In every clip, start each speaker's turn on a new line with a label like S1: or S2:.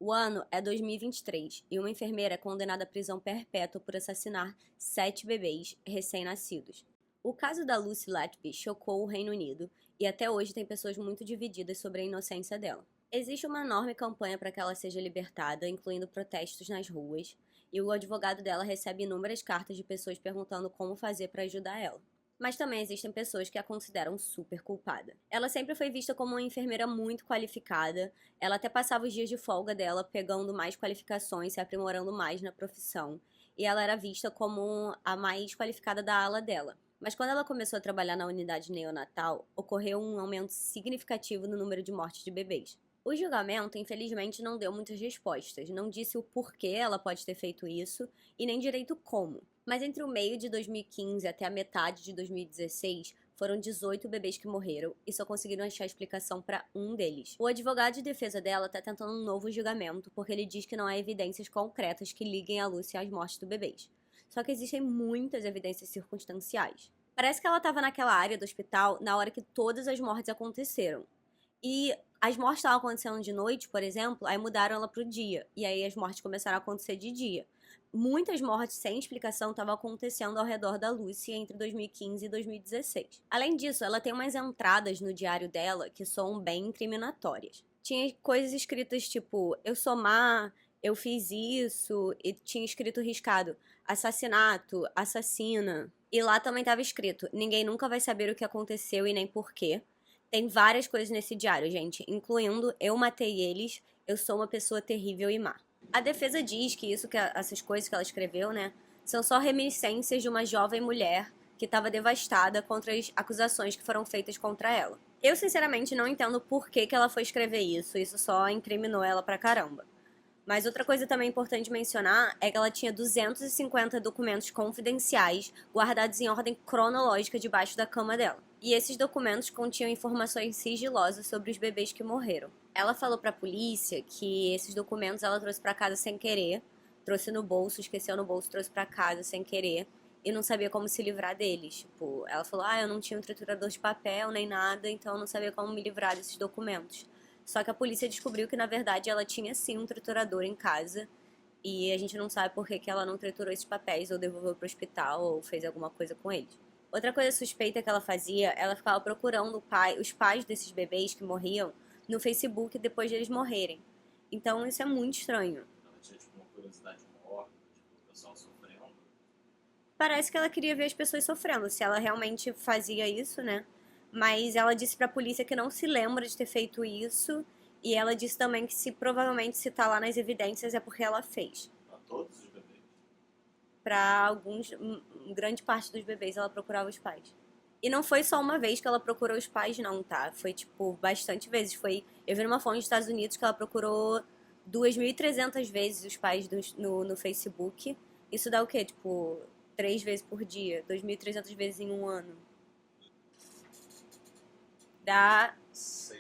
S1: O ano é 2023 e uma enfermeira é condenada à prisão perpétua por assassinar 7 bebês recém-nascidos. O caso da Lucy Letby chocou o Reino Unido e até hoje tem pessoas muito divididas sobre a inocência dela. Existe uma enorme campanha para que ela seja libertada, incluindo protestos nas ruas, e o advogado dela recebe inúmeras cartas de pessoas perguntando como fazer para ajudar ela. Mas também existem pessoas que a consideram super culpada. Ela sempre foi vista como uma enfermeira muito qualificada, ela até passava os dias de folga dela pegando mais qualificações, se aprimorando mais na profissão, e ela era vista como a mais qualificada da ala dela. Mas quando ela começou a trabalhar na unidade neonatal, ocorreu um aumento significativo no número de mortes de bebês. O julgamento, infelizmente, não deu muitas respostas, não disse o porquê ela pode ter feito isso e nem direito como. Mas entre o meio de 2015 até a metade de 2016, foram 18 bebês que morreram e só conseguiram achar explicação para um deles. O advogado de defesa dela está tentando um novo julgamento porque ele diz que não há evidências concretas que liguem a Lucy às mortes dos bebês. Só que existem muitas evidências circunstanciais. Parece que ela estava naquela área do hospital na hora que todas as mortes aconteceram. E as mortes estavam acontecendo de noite, por exemplo, aí mudaram ela pro dia. E aí as mortes começaram a acontecer de dia. Muitas mortes sem explicação estavam acontecendo ao redor da Lucy entre 2015 e 2016. Além disso, ela tem umas entradas no diário dela que são bem incriminatórias. Tinha coisas escritas tipo, eu sou má, eu fiz isso, e tinha escrito riscado, assassinato, assassina. E lá também estava escrito, ninguém nunca vai saber o que aconteceu e nem porquê. Tem várias coisas nesse diário, gente, incluindo eu matei eles, eu sou uma pessoa terrível e má. A defesa diz que essas coisas que ela escreveu, né, são só reminiscências de uma jovem mulher que estava devastada contra as acusações que foram feitas contra ela. Eu, sinceramente, não entendo por que ela foi escrever isso só incriminou ela pra caramba. Mas outra coisa também importante mencionar é que ela tinha 250 documentos confidenciais guardados em ordem cronológica debaixo da cama dela. E esses documentos continham informações sigilosas sobre os bebês que morreram. Ela falou pra polícia que esses documentos ela trouxe pra casa sem querer, trouxe no bolso, esqueceu no bolso, trouxe pra casa sem querer e não sabia como se livrar deles. Tipo, ela falou: eu não tinha um triturador de papel nem nada, então eu não sabia como me livrar desses documentos. Só que a polícia descobriu que, na verdade, ela tinha sim um triturador em casa e a gente não sabe por que ela não triturou esses papéis ou devolveu para o hospital ou fez alguma coisa com eles. Outra coisa suspeita que ela fazia, ela ficava procurando os pais desses bebês que morriam no Facebook depois de eles morrerem. Então isso é muito estranho.
S2: Ela tinha tipo uma curiosidade mórbida, tipo, o pessoal sofrendo.
S1: Parece que ela queria ver as pessoas sofrendo, se ela realmente fazia isso, né? Mas ela disse pra polícia que não se lembra de ter feito isso. E ela disse também que se provavelmente se tá lá nas evidências é porque ela fez.
S2: A todos os bebês.
S1: Pra grande parte dos bebês ela procurava os pais. E não foi só uma vez que ela procurou os pais, não, tá? Foi, tipo, bastante vezes. Eu vi numa fonte dos Estados Unidos que ela procurou 2.300 vezes os pais no Facebook. Isso dá o quê? Tipo, 3 vezes por dia. 2.300 vezes em um ano. Dá
S2: 6,3.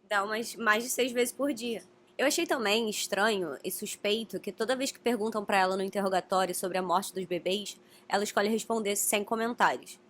S1: dá mais de 6 vezes por dia. Eu achei também estranho e suspeito que toda vez que perguntam pra ela no interrogatório sobre a morte dos bebês, ela escolhe responder sem comentários.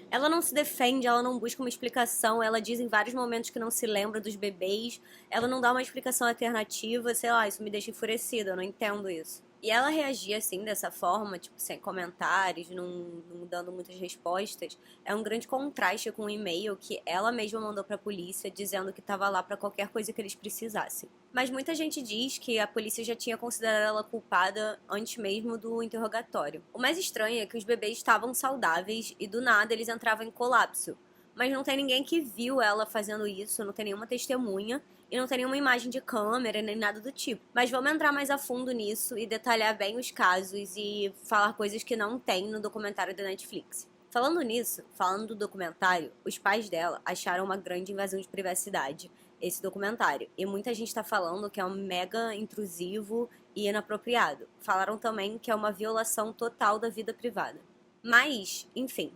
S1: Ela não se defende, ela não busca uma explicação, ela diz em vários momentos que não se lembra dos bebês, ela não dá uma explicação alternativa, sei lá, isso me deixa enfurecida, eu não entendo isso. E ela reagir assim, dessa forma, tipo, sem comentários, não dando muitas respostas, é um grande contraste com o e-mail que ela mesma mandou pra polícia dizendo que estava lá pra qualquer coisa que eles precisassem. Mas muita gente diz que a polícia já tinha considerado ela culpada antes mesmo do interrogatório. O mais estranho é que os bebês estavam saudáveis e do nada eles entravam em colapso. Mas não tem ninguém que viu ela fazendo isso, não tem nenhuma testemunha e não tem nenhuma imagem de câmera nem nada do tipo. Mas vamos entrar mais a fundo nisso e detalhar bem os casos e falar coisas que não tem no documentário da Netflix. Falando nisso, falando do documentário, os pais dela acharam uma grande invasão de privacidade esse documentário. E muita gente tá falando que é um mega intrusivo e inapropriado. Falaram também que é uma violação total da vida privada. Mas, enfim,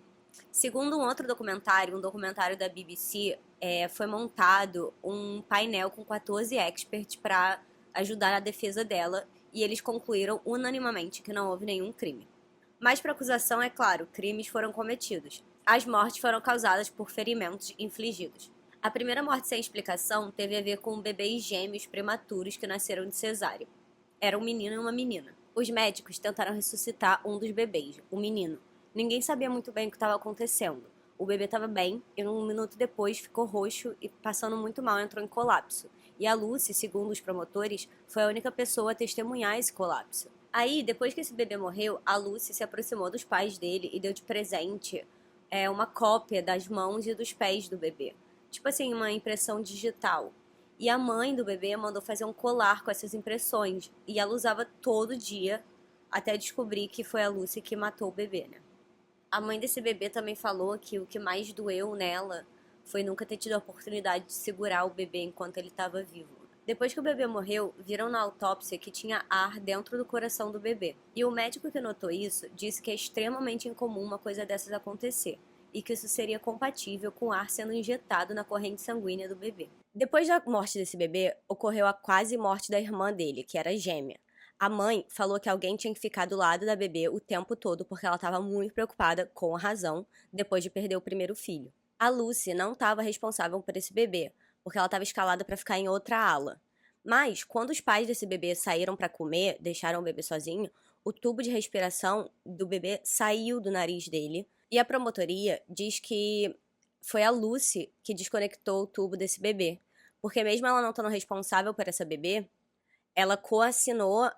S1: segundo um outro documentário, um documentário da BBC, foi montado um painel com 14 experts para ajudar a defesa dela e eles concluíram unanimamente que não houve nenhum crime. Mas para acusação, é claro, crimes foram cometidos. As mortes foram causadas por ferimentos infligidos. A primeira morte sem explicação teve a ver com bebês gêmeos prematuros que nasceram de cesárea. Era um menino e uma menina. Os médicos tentaram ressuscitar um dos bebês, o menino. Ninguém sabia muito bem o que estava acontecendo. O bebê estava bem e um minuto depois ficou roxo e, passando muito mal, entrou em colapso. E a Lucy, segundo os promotores, foi a única pessoa a testemunhar esse colapso. Aí, depois que esse bebê morreu, a Lucy se aproximou dos pais dele e deu de presente uma cópia das mãos e dos pés do bebê. Tipo assim, uma impressão digital. E a mãe do bebê mandou fazer um colar com essas impressões. E ela usava todo dia até descobrir que foi a Lucy que matou o bebê, né? A mãe desse bebê também falou que o que mais doeu nela foi nunca ter tido a oportunidade de segurar o bebê enquanto ele estava vivo. Depois que o bebê morreu, viram na autópsia que tinha ar dentro do coração do bebê. E o médico que notou isso disse que é extremamente incomum uma coisa dessas acontecer, e que isso seria compatível com ar sendo injetado na corrente sanguínea do bebê. Depois da morte desse bebê, ocorreu a quase morte da irmã dele, que era gêmea. A mãe falou que alguém tinha que ficar do lado da bebê o tempo todo porque ela estava muito preocupada, com a razão, depois de perder o primeiro filho. A Lucy não estava responsável por esse bebê, porque ela estava escalada para ficar em outra ala. Mas, quando os pais desse bebê saíram para comer, deixaram o bebê sozinho, o tubo de respiração do bebê saiu do nariz dele. E a promotoria diz que foi a Lucy que desconectou o tubo desse bebê. Porque mesmo ela não estando responsável por essa bebê, ela coassinou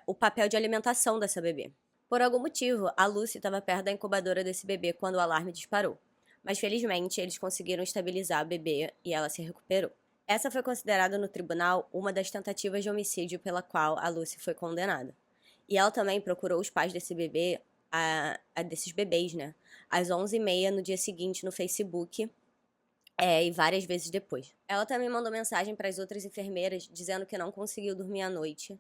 S1: o papel de alimentação dessa bebê. Por algum motivo, a Lucy estava perto da incubadora desse bebê quando o alarme disparou. Mas felizmente eles conseguiram estabilizar a bebê e ela se recuperou. Essa foi considerada no tribunal uma das tentativas de homicídio pela qual a Lucy foi condenada. E ela também procurou os pais desse bebê, desses bebês, né? Às 11h30 no dia seguinte no Facebook, e várias vezes depois. Ela também mandou mensagem para as outras enfermeiras dizendo que não conseguiu dormir à noite,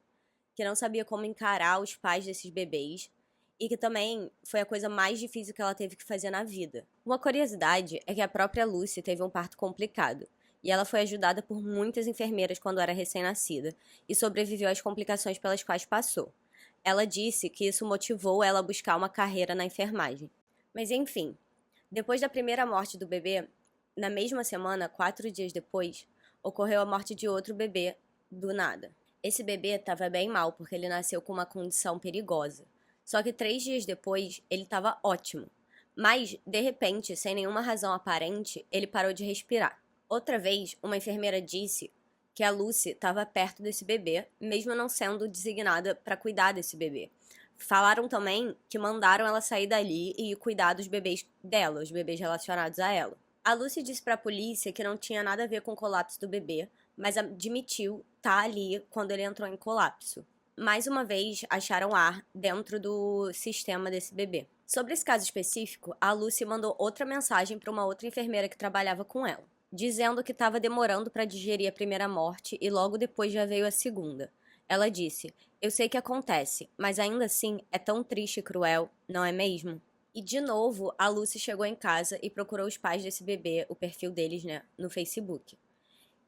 S1: que não sabia como encarar os pais desses bebês e que também foi a coisa mais difícil que ela teve que fazer na vida. Uma curiosidade é que a própria Lucy teve um parto complicado e ela foi ajudada por muitas enfermeiras quando era recém-nascida e sobreviveu às complicações pelas quais passou. Ela disse que isso motivou ela a buscar uma carreira na enfermagem. Mas enfim, depois da primeira morte do bebê, na mesma semana, 4 dias depois, ocorreu a morte de outro bebê do nada. Esse bebê estava bem mal porque ele nasceu com uma condição perigosa. Só que 3 dias depois, ele estava ótimo. Mas, de repente, sem nenhuma razão aparente, ele parou de respirar. Outra vez, uma enfermeira disse que a Lucy estava perto desse bebê, mesmo não sendo designada para cuidar desse bebê. Falaram também que mandaram ela sair dali e cuidar dos bebês dela, os bebês relacionados a ela. A Lucy disse para a polícia que não tinha nada a ver com o colapso do bebê, mas admitiu estar ali quando ele entrou em colapso. Mais uma vez, acharam ar dentro do sistema desse bebê. Sobre esse caso específico, a Lucy mandou outra mensagem para uma outra enfermeira que trabalhava com ela, dizendo que estava demorando para digerir a primeira morte e logo depois já veio a segunda. Ela disse: "Eu sei que acontece, mas ainda assim é tão triste e cruel, não é mesmo?" E de novo, a Lucy chegou em casa e procurou os pais desse bebê, o perfil deles, né, no Facebook.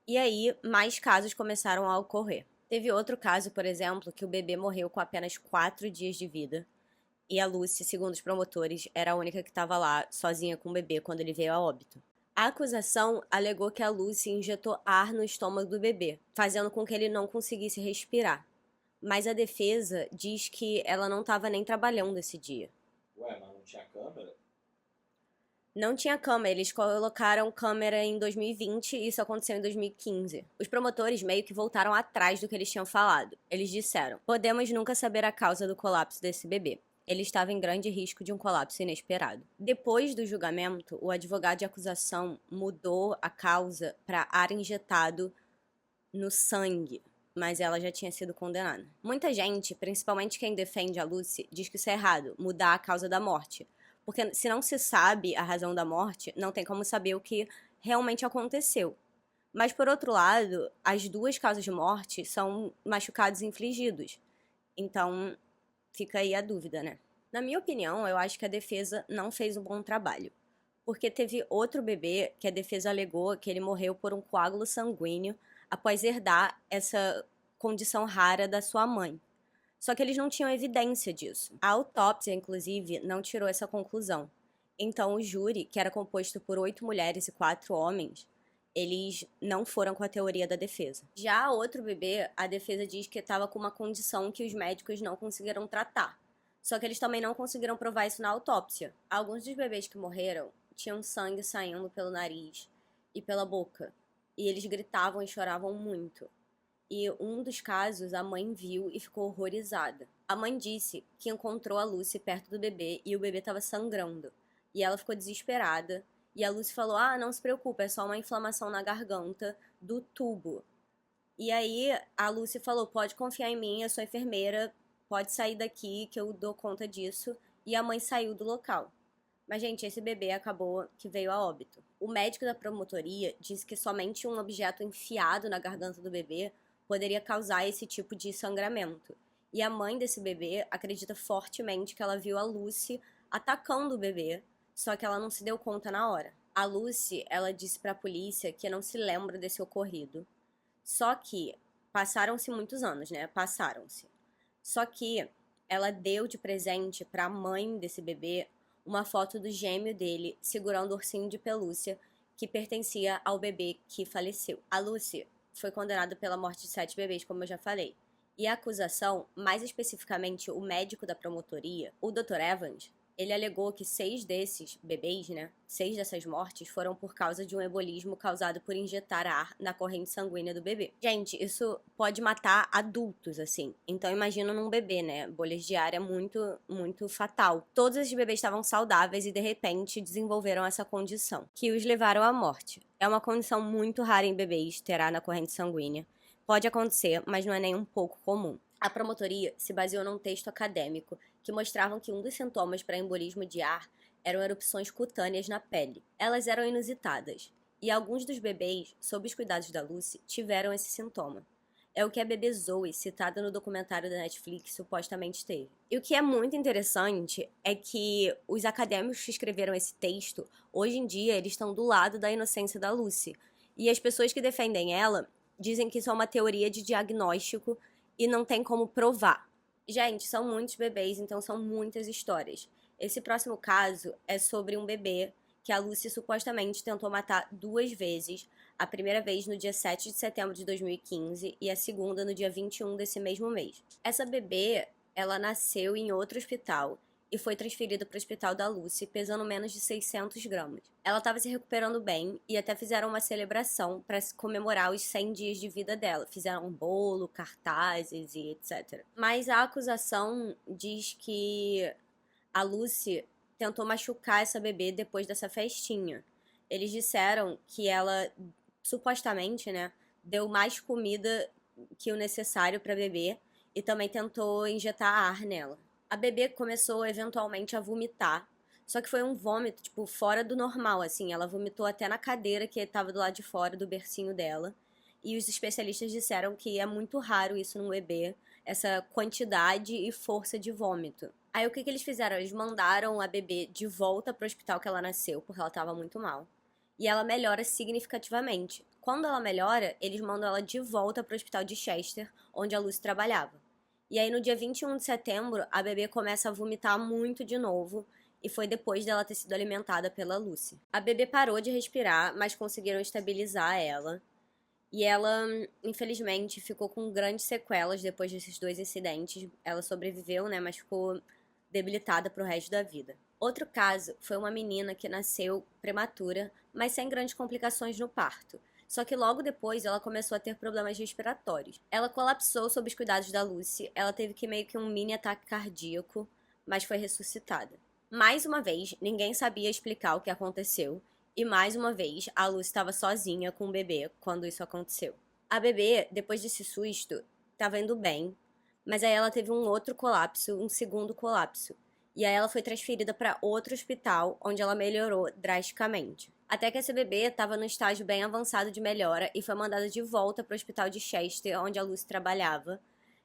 S1: E aí, mais casos começaram a ocorrer. Teve outro caso, por exemplo, que o bebê morreu com apenas 4 dias de vida. E a Lucy, segundo os promotores, era a única que estava lá, sozinha com o bebê, quando ele veio a óbito. A acusação alegou que a Lucy injetou ar no estômago do bebê, fazendo com que ele não conseguisse respirar. Mas a defesa diz que ela não estava nem trabalhando esse dia.
S2: Ué, mas não tinha câmera?
S1: Não tinha câmera, eles colocaram câmera em 2020 e isso aconteceu em 2015. Os promotores meio que voltaram atrás do que eles tinham falado. Eles disseram: "Podemos nunca saber a causa do colapso desse bebê. Ele estava em grande risco de um colapso inesperado." Depois do julgamento, o advogado de acusação mudou a causa para ar injetado no sangue, mas ela já tinha sido condenada. Muita gente, principalmente quem defende a Lucy, diz que isso é errado, mudar a causa da morte. Porque se não se sabe a razão da morte, não tem como saber o que realmente aconteceu. Mas, por outro lado, as duas causas de morte são machucados infligidos. Então, fica aí a dúvida, né? Na minha opinião, eu acho que a defesa não fez um bom trabalho. Porque teve outro bebê que a defesa alegou que ele morreu por um coágulo sanguíneo após herdar essa condição rara da sua mãe. Só que eles não tinham evidência disso. A autópsia, inclusive, não tirou essa conclusão. Então, o júri, que era composto por 8 mulheres e 4 homens, Eles não foram com a teoria da defesa. Já outro bebê, a defesa diz que estava com uma condição que os médicos não conseguiram tratar. Só que eles também não conseguiram provar isso na autópsia. Alguns dos bebês que morreram tinham sangue saindo pelo nariz e pela boca. E eles gritavam e choravam muito. E um dos casos, a mãe viu e ficou horrorizada. A mãe disse que encontrou a Lucy perto do bebê e o bebê estava sangrando. E ela ficou desesperada. E a Lucy falou, não se preocupe, é só uma inflamação na garganta do tubo. E aí a Lucy falou, pode confiar em mim, eu sou enfermeira, pode sair daqui que eu dou conta disso. E a mãe saiu do local. Mas, gente, esse bebê acabou que veio a óbito. O médico da promotoria disse que somente um objeto enfiado na garganta do bebê poderia causar esse tipo de sangramento. E a mãe desse bebê acredita fortemente que ela viu a Lucy atacando o bebê, só que ela não se deu conta na hora. A Lucy, ela disse para a polícia que não se lembra desse ocorrido. Só que passaram-se muitos anos, né? Passaram-se. Só que ela deu de presente para a mãe desse bebê uma foto do gêmeo dele segurando o ursinho de pelúcia que pertencia ao bebê que faleceu. A Lucy foi condenada pela morte de 7 bebês, como eu já falei. E a acusação, mais especificamente o médico da promotoria, o Dr. Evans, ele alegou que 6 desses bebês, 6 dessas mortes foram por causa de um embolismo causado por injetar ar na corrente sanguínea do bebê. Gente, isso pode matar adultos, assim. Então imagina num bebê, bolhas de ar é muito, muito fatal. Todos esses bebês estavam saudáveis e de repente desenvolveram essa condição, que os levaram à morte. É uma condição muito rara em bebês ter ar na corrente sanguínea. Pode acontecer, mas não é nem um pouco comum. A promotoria se baseou num texto acadêmico que mostravam que um dos sintomas para embolismo de ar eram erupções cutâneas na pele. Elas eram inusitadas, e alguns dos bebês, sob os cuidados da Lucy, tiveram esse sintoma. É o que a bebê Zoe, citada no documentário da Netflix, supostamente teve. E o que é muito interessante é que os acadêmicos que escreveram esse texto, hoje em dia, eles estão do lado da inocência da Lucy. E as pessoas que defendem ela dizem que isso é uma teoria de diagnóstico e não tem como provar. Gente, são muitos bebês, então são muitas histórias. Esse próximo caso é sobre um bebê que a Lucy supostamente tentou matar 2 vezes. A primeira vez no dia 7 de setembro de 2015 e a segunda no dia 21 desse mesmo mês. Essa bebê, ela nasceu em outro hospital e foi transferida para o hospital da Lucy, pesando menos de 600 gramas. Ela estava se recuperando bem e até fizeram uma celebração para comemorar os 100 dias de vida dela. Fizeram um bolo, cartazes e etc. Mas a acusação diz que a Lucy tentou machucar essa bebê depois dessa festinha. Eles disseram que ela, supostamente, deu mais comida que o necessário para bebê e também tentou injetar ar nela. A bebê começou eventualmente a vomitar, só que foi um vômito, tipo, fora do normal, assim. Ela vomitou até na cadeira que estava do lado de fora do bercinho dela. E os especialistas disseram que é muito raro isso num bebê, essa quantidade e força de vômito. Aí o que eles fizeram? Eles mandaram a bebê de volta pro hospital que ela nasceu, porque ela estava muito mal. E ela melhora significativamente. Quando ela melhora, eles mandam ela de volta pro hospital de Chester, onde a Lucy trabalhava. E aí no dia 21 de setembro, a bebê começa a vomitar muito de novo, e foi depois dela ter sido alimentada pela Lucy. A bebê parou de respirar, mas conseguiram estabilizar ela. E ela, infelizmente, ficou com grandes sequelas depois desses 2 incidentes. Ela sobreviveu, mas ficou debilitada pro resto da vida. Outro caso foi uma menina que nasceu prematura, mas sem grandes complicações no parto. Só que logo depois ela começou a ter problemas respiratórios. Ela colapsou sob os cuidados da Lucy, ela teve que meio que um mini ataque cardíaco, mas foi ressuscitada. Mais uma vez, ninguém sabia explicar o que aconteceu, e mais uma vez, a Lucy estava sozinha com o bebê quando isso aconteceu. A bebê, depois desse susto, estava indo bem, mas aí ela teve um outro colapso, um segundo colapso. E aí ela foi transferida para outro hospital, onde ela melhorou drasticamente. Até que essa bebê estava num estágio bem avançado de melhora e foi mandada de volta para o hospital de Chester, onde a Lucy trabalhava.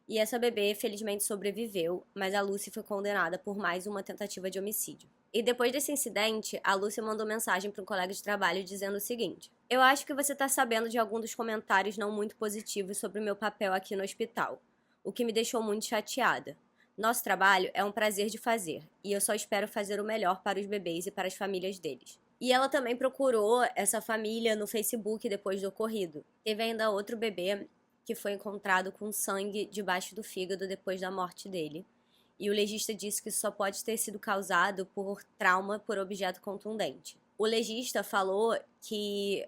S1: E essa bebê, felizmente, sobreviveu, mas a Lucy foi condenada por mais uma tentativa de homicídio. E depois desse incidente, a Lucy mandou mensagem para um colega de trabalho dizendo o seguinte: eu acho que você está sabendo de algum dos comentários não muito positivos sobre o meu papel aqui no hospital, o que me deixou muito chateada. Nosso trabalho é um prazer de fazer, e eu só espero fazer o melhor para os bebês e para as famílias deles. E ela também procurou essa família no Facebook depois do ocorrido. Teve ainda outro bebê que foi encontrado com sangue debaixo do fígado depois da morte dele. E o legista disse que isso só pode ter sido causado por trauma por objeto contundente. O legista falou que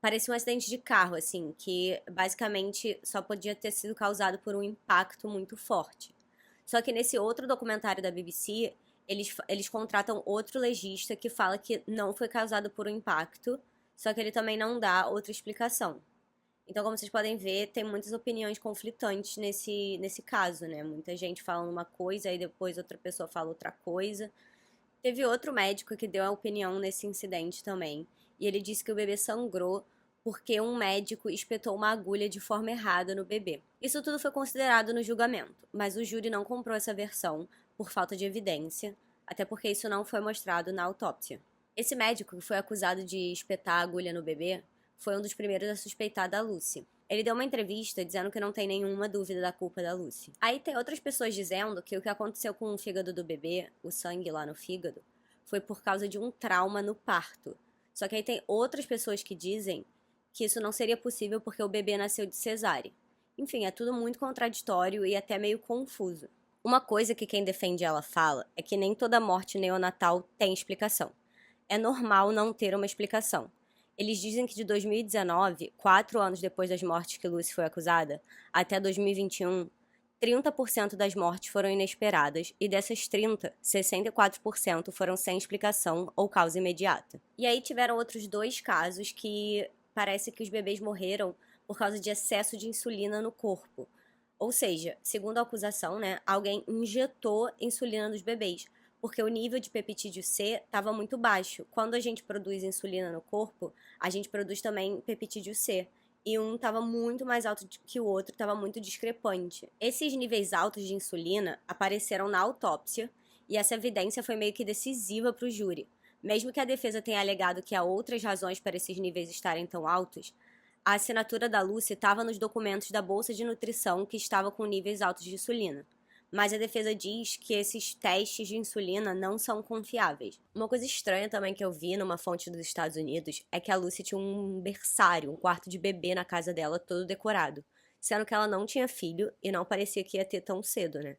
S1: parecia um acidente de carro, assim, que basicamente só podia ter sido causado por um impacto muito forte. Só que nesse outro documentário da BBC, eles contratam outro legista que fala que não foi causado por um impacto, só que ele também não dá outra explicação. Então, como vocês podem ver, tem muitas opiniões conflitantes nesse caso, né? Muita gente falando uma coisa e depois outra pessoa fala outra coisa. Teve outro médico que deu a opinião nesse incidente também, e ele disse que o bebê sangrou porque um médico espetou uma agulha de forma errada no bebê. Isso tudo foi considerado no julgamento, mas o júri não comprou essa versão por falta de evidência, até porque isso não foi mostrado na autópsia. Esse médico que foi acusado de espetar a agulha no bebê foi um dos primeiros a suspeitar da Lucy. Ele deu uma entrevista dizendo que não tem nenhuma dúvida da culpa da Lucy. Aí tem outras pessoas dizendo que o que aconteceu com o fígado do bebê, o sangue lá no fígado, foi por causa de um trauma no parto. Só que aí tem outras pessoas que dizem que isso não seria possível porque o bebê nasceu de cesárea. Enfim, é tudo muito contraditório e até meio confuso. Uma coisa que quem defende ela fala é que nem toda morte neonatal tem explicação. É normal não ter uma explicação. Eles dizem que de 2019, 4 anos depois das mortes que Lucy foi acusada, até 2021, 30% das mortes foram inesperadas e dessas 30, 64% foram sem explicação ou causa imediata. E aí tiveram outros 2 casos que parece que os bebês morreram por causa de excesso de insulina no corpo. Ou seja, segundo a acusação, né, alguém injetou insulina nos bebês, porque o nível de peptídeo C estava muito baixo. Quando a gente produz insulina no corpo, a gente produz também peptídeo C. E um estava muito mais alto que o outro, estava muito discrepante. Esses níveis altos de insulina apareceram na autópsia, e essa evidência foi meio que decisiva para o júri. Mesmo que a defesa tenha alegado que há outras razões para esses níveis estarem tão altos, a assinatura da Lucy estava nos documentos da bolsa de nutrição que estava com níveis altos de insulina. Mas a defesa diz que esses testes de insulina não são confiáveis. Uma coisa estranha também que eu vi numa fonte dos Estados Unidos é que a Lucy tinha um berçário, um quarto de bebê na casa dela todo decorado, sendo que ela não tinha filho e não parecia que ia ter tão cedo, né?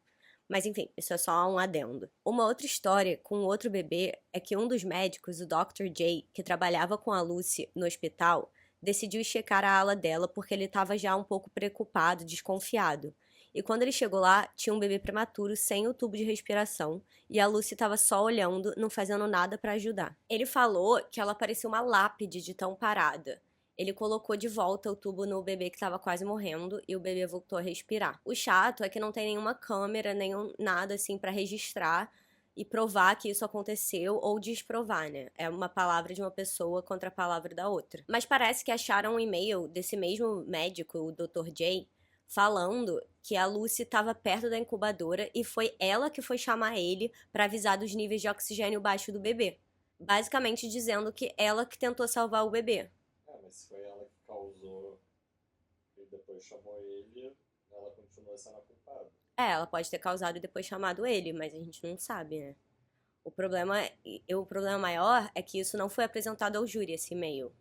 S1: Mas enfim, isso é só um adendo. Uma outra história com outro bebê é que um dos médicos, o Dr. J, que trabalhava com a Lucy no hospital, decidiu checar a ala dela porque ele estava já um pouco preocupado, desconfiado. E quando ele chegou lá, tinha um bebê prematuro sem o tubo de respiração e a Lucy estava só olhando, não fazendo nada para ajudar. Ele falou que ela parecia uma lápide de tão parada. Ele colocou de volta o tubo no bebê que estava quase morrendo e o bebê voltou a respirar. O chato é que não tem nenhuma câmera, nenhum nada assim para registrar e provar que isso aconteceu ou desprovar, né? É uma palavra de uma pessoa contra a palavra da outra. Mas parece que acharam um e-mail desse mesmo médico, o Dr. J, falando que a Lucy estava perto da incubadora e foi ela que foi chamar ele para avisar dos níveis de oxigênio baixo do bebê. Basicamente dizendo que ela que tentou salvar o bebê.
S2: Mas foi ela que causou e depois chamou ele, ela continua sendo a culpada.
S1: Ela pode ter causado e depois chamado ele, mas a gente não sabe, né? O problema maior é que isso não foi apresentado ao júri, esse e-mail.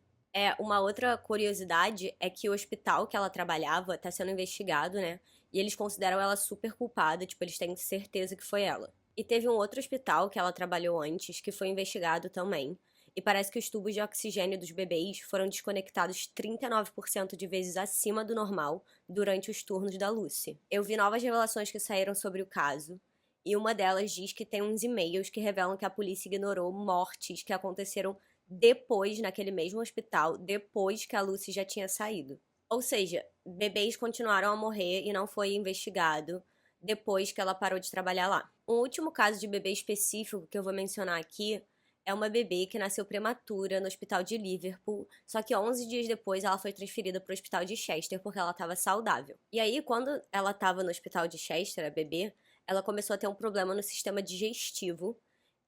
S1: Uma outra curiosidade é que o hospital que ela trabalhava tá sendo investigado, né? E eles consideram ela super culpada, tipo, eles têm certeza que foi ela. E teve um outro hospital que ela trabalhou antes que foi investigado também. E parece que os tubos de oxigênio dos bebês foram desconectados 39% de vezes acima do normal durante os turnos da Lucy. Eu vi novas revelações que saíram sobre o caso, e uma delas diz que tem uns e-mails que revelam que a polícia ignorou mortes que aconteceram depois, naquele mesmo hospital, depois que a Lucy já tinha saído. Ou seja, bebês continuaram a morrer e não foi investigado depois que ela parou de trabalhar lá. Um último caso de bebê específico que eu vou mencionar aqui é uma bebê que nasceu prematura no hospital de Liverpool, só que 11 dias depois ela foi transferida para o hospital de Chester porque ela estava saudável. E aí, quando ela estava no hospital de Chester, a bebê, ela começou a ter um problema no sistema digestivo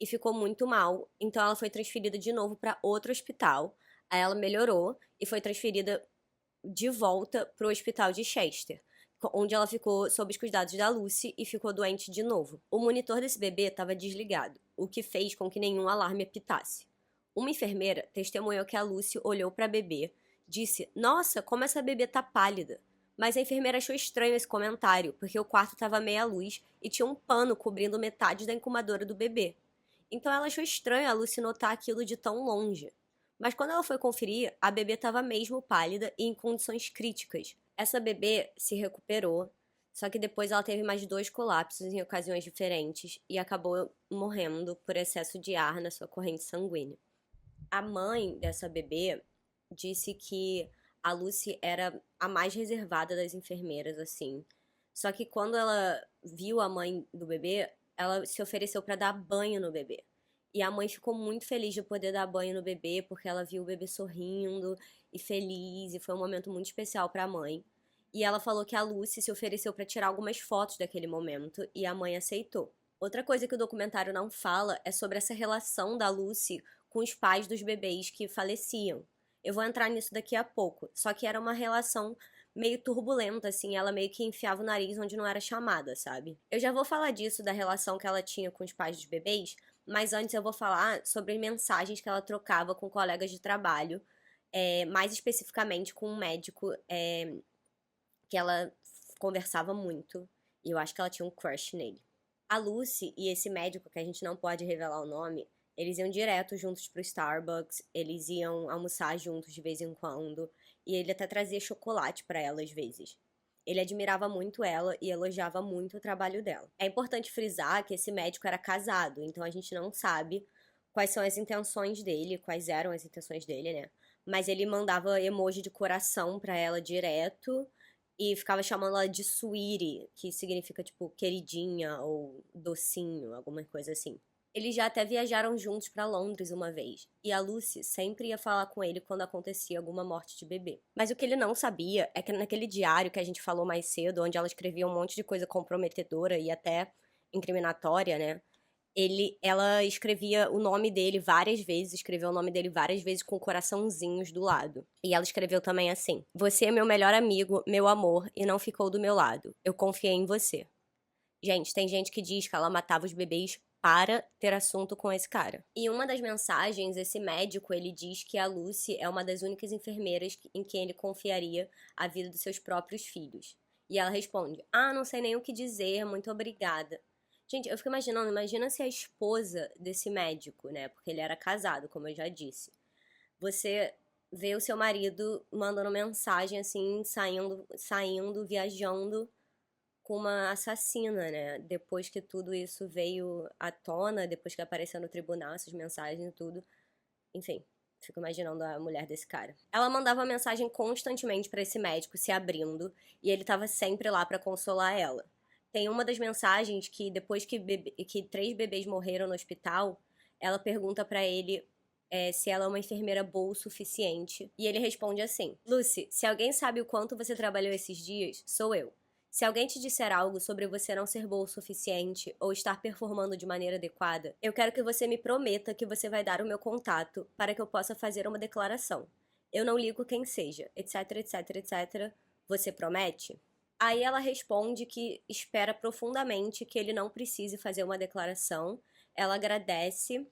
S1: e ficou muito mal, então ela foi transferida de novo para outro hospital. Aí ela melhorou e foi transferida de volta para o hospital de Chester, onde ela ficou sob os cuidados da Lucy e ficou doente de novo. O monitor desse bebê estava desligado, o que fez com que nenhum alarme apitasse. Uma enfermeira testemunhou que a Lucy olhou para a bebê, disse: "Nossa, como essa bebê tá pálida." Mas a enfermeira achou estranho esse comentário, porque o quarto estava meia luz e tinha um pano cobrindo metade da incubadora do bebê. Então ela achou estranho a Lucy notar aquilo de tão longe. Mas quando ela foi conferir, a bebê estava mesmo pálida e em condições críticas. Essa bebê se recuperou, só que depois ela teve mais 2 colapsos em ocasiões diferentes e acabou morrendo por excesso de ar na sua corrente sanguínea. A mãe dessa bebê disse que a Lucy era a mais reservada das enfermeiras, assim. Só que quando ela viu a mãe do bebê, ela se ofereceu para dar banho no bebê. E a mãe ficou muito feliz de poder dar banho no bebê, porque ela viu o bebê sorrindo e feliz, e foi um momento muito especial para a mãe. E ela falou que a Lucy se ofereceu para tirar algumas fotos daquele momento, e a mãe aceitou. Outra coisa que o documentário não fala é sobre essa relação da Lucy com os pais dos bebês que faleciam. Eu vou entrar nisso daqui a pouco. Só que era uma relação meio turbulenta, assim, ela meio que enfiava o nariz onde não era chamada, sabe? Eu já vou falar disso, da relação que ela tinha com os pais dos bebês, mas antes eu vou falar sobre mensagens que ela trocava com colegas de trabalho, mais especificamente com um médico que ela conversava muito, e eu acho que ela tinha um crush nele. A Lucy e esse médico, que a gente não pode revelar o nome, eles iam direto juntos pro Starbucks, eles iam almoçar juntos de vez em quando, e ele até trazia chocolate pra ela às vezes. Ele admirava muito ela e elogiava muito o trabalho dela. É importante frisar que esse médico era casado, então a gente não sabe quais são as intenções dele, quais eram as intenções dele, né? Mas ele mandava emoji de coração pra ela direto e ficava chamando ela de sweetie, que significa tipo queridinha ou docinho, alguma coisa assim. Eles já até viajaram juntos pra Londres uma vez, e a Lucy sempre ia falar com ele quando acontecia alguma morte de bebê. Mas o que ele não sabia é que naquele diário que a gente falou mais cedo, onde ela escrevia um monte de coisa comprometedora e até incriminatória, né? Ela escrevia o nome dele várias vezes, escreveu o nome dele várias vezes com coraçãozinhos do lado. E ela escreveu também assim: "Você é meu melhor amigo, meu amor, e não ficou do meu lado. Eu confiei em você." Gente, tem gente que diz que ela matava os bebês para ter assunto com esse cara. E uma das mensagens, esse médico, ele diz que a Lucy é uma das únicas enfermeiras em quem ele confiaria a vida dos seus próprios filhos. E ela responde: "Ah, não sei nem o que dizer, muito obrigada." Gente, eu fico imaginando, imagina se a esposa desse médico, né, porque ele era casado, como eu já disse. Você vê o seu marido mandando mensagem assim, saindo, viajando com uma assassina, né? Depois que tudo isso veio à tona, depois que apareceu no tribunal, essas mensagens e tudo. Enfim, fico imaginando a mulher desse cara. Ela mandava mensagem constantemente pra esse médico, se abrindo, e ele tava sempre lá pra consolar ela. Tem uma das mensagens que depois que 3 bebês morreram no hospital, ela pergunta pra ele se ela é uma enfermeira boa o suficiente. E ele responde assim: "Lucy, se alguém sabe o quanto você trabalhou esses dias, sou eu. Se alguém te disser algo sobre você não ser boa o suficiente ou estar performando de maneira adequada, eu quero que você me prometa que você vai dar o meu contato para que eu possa fazer uma declaração. Eu não ligo quem seja, etc, etc, etc. Você promete?" Aí ela responde que espera profundamente que ele não precise fazer uma declaração. Ela agradece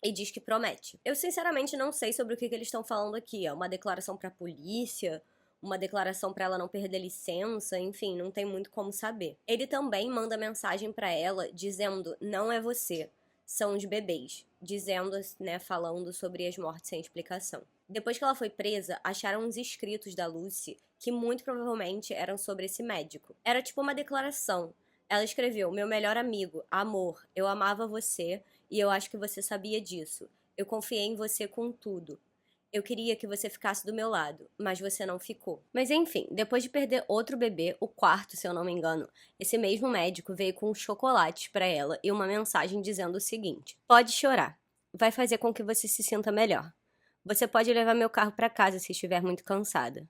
S1: e diz que promete. Eu sinceramente não sei sobre o que eles estão falando aqui. É uma declaração pra polícia? Uma declaração pra ela não perder licença? Enfim, não tem muito como saber. Ele também manda mensagem pra ela dizendo: "Não é você, são os bebês", dizendo, né, falando sobre as mortes sem explicação. Depois que ela foi presa, acharam uns escritos da Lucy que muito provavelmente eram sobre esse médico. Era tipo uma declaração. Ela escreveu: "Meu melhor amigo, amor, eu amava você e eu acho que você sabia disso. Eu confiei em você com tudo. Eu queria que você ficasse do meu lado, mas você não ficou." Mas enfim, depois de perder outro bebê, o quarto, se eu não me engano, esse mesmo médico veio com chocolates pra ela e uma mensagem dizendo o seguinte: "Pode chorar. Vai fazer com que você se sinta melhor. Você pode levar meu carro pra casa se estiver muito cansada.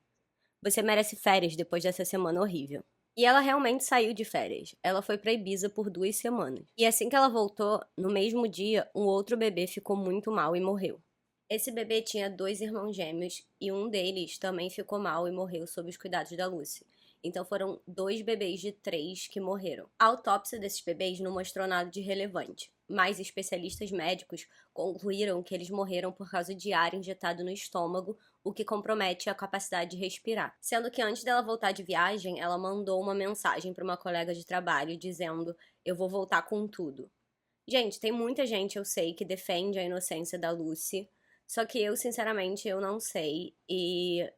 S1: Você merece férias depois dessa semana horrível." E ela realmente saiu de férias. Ela foi pra Ibiza por 2 semanas. E assim que ela voltou, no mesmo dia, um outro bebê ficou muito mal e morreu. Esse bebê tinha 2 irmãos gêmeos e um deles também ficou mal e morreu sob os cuidados da Lucy. Então foram 2 bebês de 3 que morreram. A autópsia desses bebês não mostrou nada de relevante, mas especialistas médicos concluíram que eles morreram por causa de ar injetado no estômago, o que compromete a capacidade de respirar. Sendo que antes dela voltar de viagem, ela mandou uma mensagem para uma colega de trabalho dizendo: "Eu vou voltar com tudo". Gente, tem muita gente, eu sei, que defende a inocência da Lucy, só que eu, sinceramente, eu não sei, e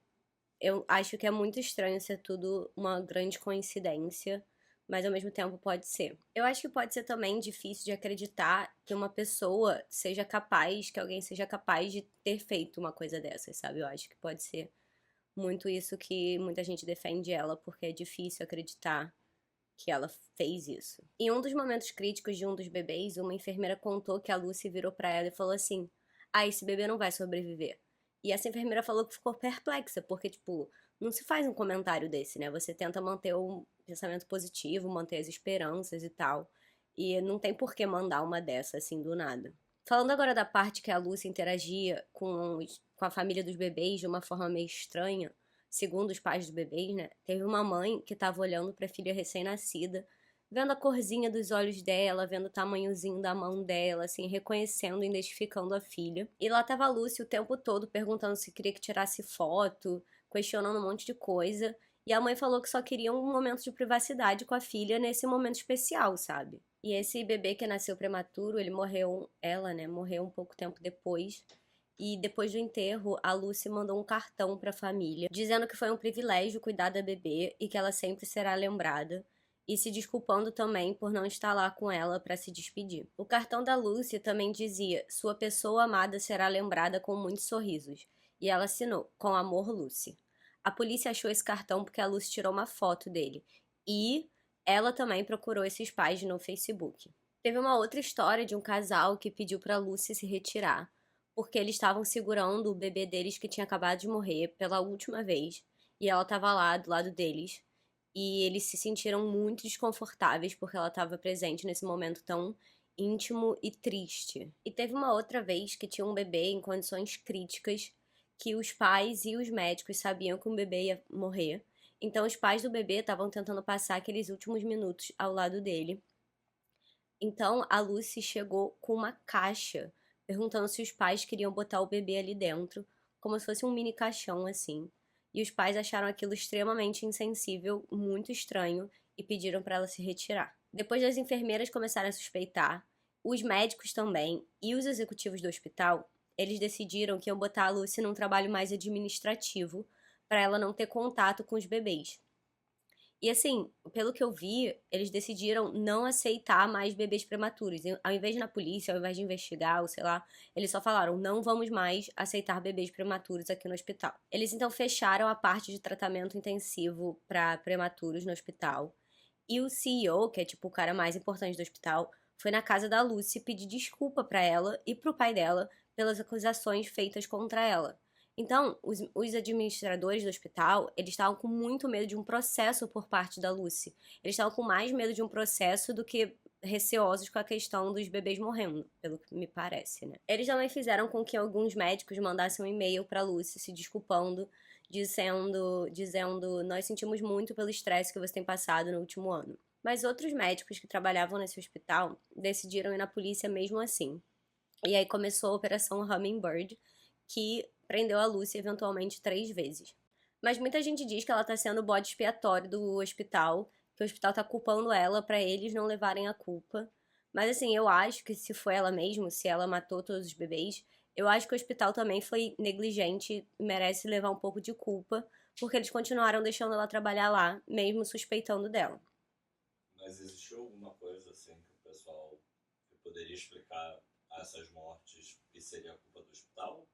S1: eu acho que é muito estranho ser tudo uma grande coincidência, mas ao mesmo tempo pode ser. Eu acho que pode ser também difícil de acreditar que uma pessoa seja capaz, que alguém seja capaz de ter feito uma coisa dessas, sabe? Eu acho que pode ser muito isso que muita gente defende ela, porque é difícil acreditar que ela fez isso. Em um dos momentos críticos de um dos bebês, uma enfermeira contou que a Lucy virou pra ela e falou assim: "Ah, esse bebê não vai sobreviver". E essa enfermeira falou que ficou perplexa, porque, tipo, não se faz um comentário desse, né? Você tenta manter o pensamento positivo, manter as esperanças e tal. E não tem por que mandar uma dessa assim do nada. Falando agora da parte que a Lucy interagia com a família dos bebês de uma forma meio estranha, segundo os pais dos bebês, né? Teve uma mãe que estava olhando para a filha recém-nascida, vendo a corzinha dos olhos dela, vendo o tamanhozinho da mão dela, assim, reconhecendo e identificando a filha. E lá tava a Lucy o tempo todo perguntando se queria que tirasse foto, questionando um monte de coisa. E a mãe falou que só queria um momento de privacidade com a filha nesse momento especial, sabe? E esse bebê que nasceu prematuro, ela, né, morreu um pouco tempo depois. E depois do enterro, a Lucy mandou um cartão para a família, dizendo que foi um privilégio cuidar da bebê e que ela sempre será lembrada, e se desculpando também por não estar lá com ela para se despedir. O cartão da Lucy também dizia: "Sua pessoa amada será lembrada com muitos sorrisos", e ela assinou: "Com amor, Lucy". A polícia achou esse cartão porque a Lucy tirou uma foto dele, e ela também procurou esses pais no Facebook. Teve uma outra história de um casal que pediu para Lucy se retirar, porque eles estavam segurando o bebê deles que tinha acabado de morrer pela última vez, e ela estava lá do lado deles, e eles se sentiram muito desconfortáveis porque ela estava presente nesse momento tão íntimo e triste. E teve uma outra vez que tinha um bebê em condições críticas, que os pais e os médicos sabiam que um bebê ia morrer, então os pais do bebê estavam tentando passar aqueles últimos minutos ao lado dele. Então a Lucy chegou com uma caixa, perguntando se os pais queriam botar o bebê ali dentro, como se fosse um mini caixão assim. E os pais acharam aquilo extremamente insensível, muito estranho, e pediram para ela se retirar. Depois das enfermeiras começarem a suspeitar, os médicos também e os executivos do hospital, eles decidiram que iam botar a Lucy num trabalho mais administrativo, para ela não ter contato com os bebês. E assim, pelo que eu vi, eles decidiram não aceitar mais bebês prematuros. Ao invés de ir na polícia, ao invés de investigar, ou sei lá, eles só falaram: "Não vamos mais aceitar bebês prematuros aqui no hospital". Eles então fecharam a parte de tratamento intensivo para prematuros no hospital. E o CEO, que é tipo o cara mais importante do hospital, foi na casa da Lucy pedir desculpa para ela e pro pai dela pelas acusações feitas contra ela. Então, os administradores do hospital, eles estavam com muito medo de um processo por parte da Lucy. Eles estavam com mais medo de um processo do que receosos com a questão dos bebês morrendo, pelo que me parece, né? Eles também fizeram com que alguns médicos mandassem um e-mail para Lucy se desculpando, dizendo: "Nós sentimos muito pelo estresse que você tem passado no último ano". Mas outros médicos que trabalhavam nesse hospital decidiram ir na polícia mesmo assim. E aí começou a Operação Hummingbird, que prendeu a Lucy eventualmente 3 vezes. Mas muita gente diz que ela tá sendo o bode expiatório do hospital, que o hospital tá culpando ela pra eles não levarem a culpa. Mas assim, eu acho que se foi ela mesmo, se ela matou todos os bebês, eu acho que o hospital também foi negligente e merece levar um pouco de culpa, porque eles continuaram deixando ela trabalhar lá, mesmo suspeitando dela.
S2: Mas existiu alguma coisa assim que o pessoal que poderia explicar essas mortes e seria a culpa do hospital?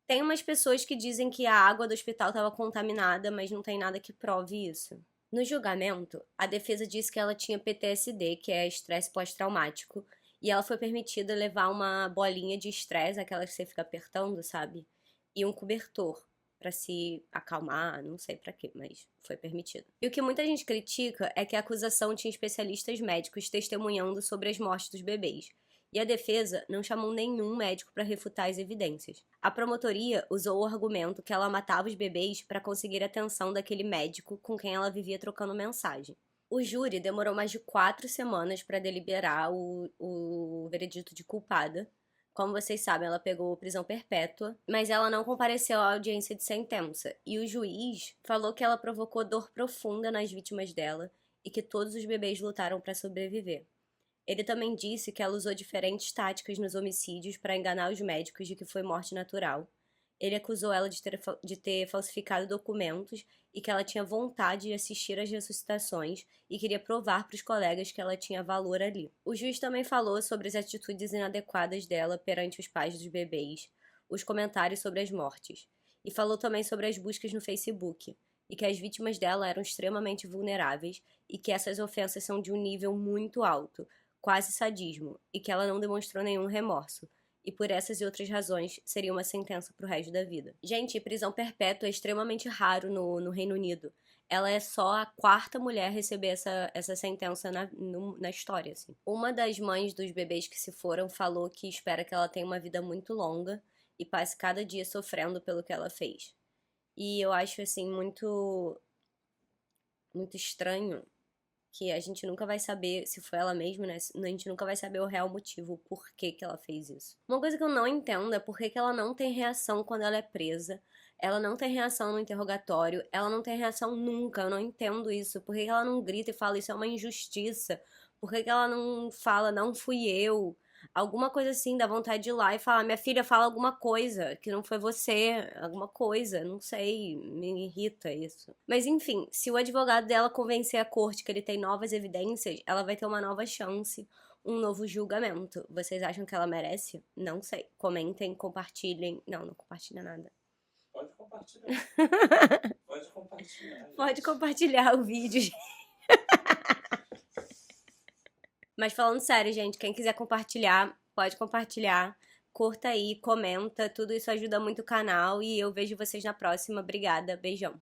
S1: Tem umas pessoas que dizem que a água do hospital estava contaminada, mas não tem nada que prove isso. No julgamento, a defesa disse que ela tinha PTSD, que é estresse pós-traumático, e ela foi permitida levar uma bolinha de estresse, aquela que você fica apertando, sabe? E um cobertor pra se acalmar, não sei pra quê, mas foi permitido. E o que muita gente critica é que a acusação tinha especialistas médicos testemunhando sobre as mortes dos bebês. E a defesa não chamou nenhum médico para refutar as evidências. A promotoria usou o argumento que ela matava os bebês para conseguir a atenção daquele médico com quem ela vivia trocando mensagem. O júri demorou mais de 4 semanas para deliberar o veredito de culpada. Como vocês sabem, ela pegou prisão perpétua, mas ela não compareceu à audiência de sentença. E o juiz falou que ela provocou dor profunda nas vítimas dela e que todos os bebês lutaram para sobreviver. Ele também disse que ela usou diferentes táticas nos homicídios para enganar os médicos de que foi morte natural. Ele acusou ela de ter falsificado documentos e que ela tinha vontade de assistir às ressuscitações e queria provar para os colegas que ela tinha valor ali. O juiz também falou sobre as atitudes inadequadas dela perante os pais dos bebês, os comentários sobre as mortes, e falou também sobre as buscas no Facebook, e que as vítimas dela eram extremamente vulneráveis e que essas ofensas são de um nível muito alto, quase sadismo, e que ela não demonstrou nenhum remorso. E por essas e outras razões, seria uma sentença pro resto da vida. Gente, prisão perpétua é extremamente raro no Reino Unido. Ela é só a 4ª mulher a receber essa sentença na história, assim. Uma das mães dos bebês que se foram falou que espera que ela tenha uma vida muito longa e passe cada dia sofrendo pelo que ela fez. E eu acho, assim, muito estranho que a gente nunca vai saber se foi ela mesma, né? A gente nunca vai saber o real motivo, o porquê que ela fez isso. Uma coisa que eu não entendo é por que ela não tem reação quando ela é presa. Ela não tem reação no interrogatório, ela não tem reação nunca, eu não entendo isso. Por que ela não grita e fala isso é uma injustiça? Por que ela não fala não fui eu? Alguma coisa assim, dá vontade de ir lá e falar, minha filha, fala alguma coisa, que não foi você, alguma coisa, não sei, me irrita isso. Mas enfim, se o advogado dela convencer a corte que ele tem novas evidências, ela vai ter uma nova chance, um novo julgamento. Vocês acham que ela merece? Não sei. Comentem, compartilhem. Não compartilha nada.
S2: Pode compartilhar. Pode compartilhar. Gente.
S1: Pode compartilhar o vídeo, gente. Mas falando sério, gente, quem quiser compartilhar, pode compartilhar. Curta aí, comenta, tudo isso ajuda muito o canal e eu vejo vocês na próxima. Obrigada, beijão.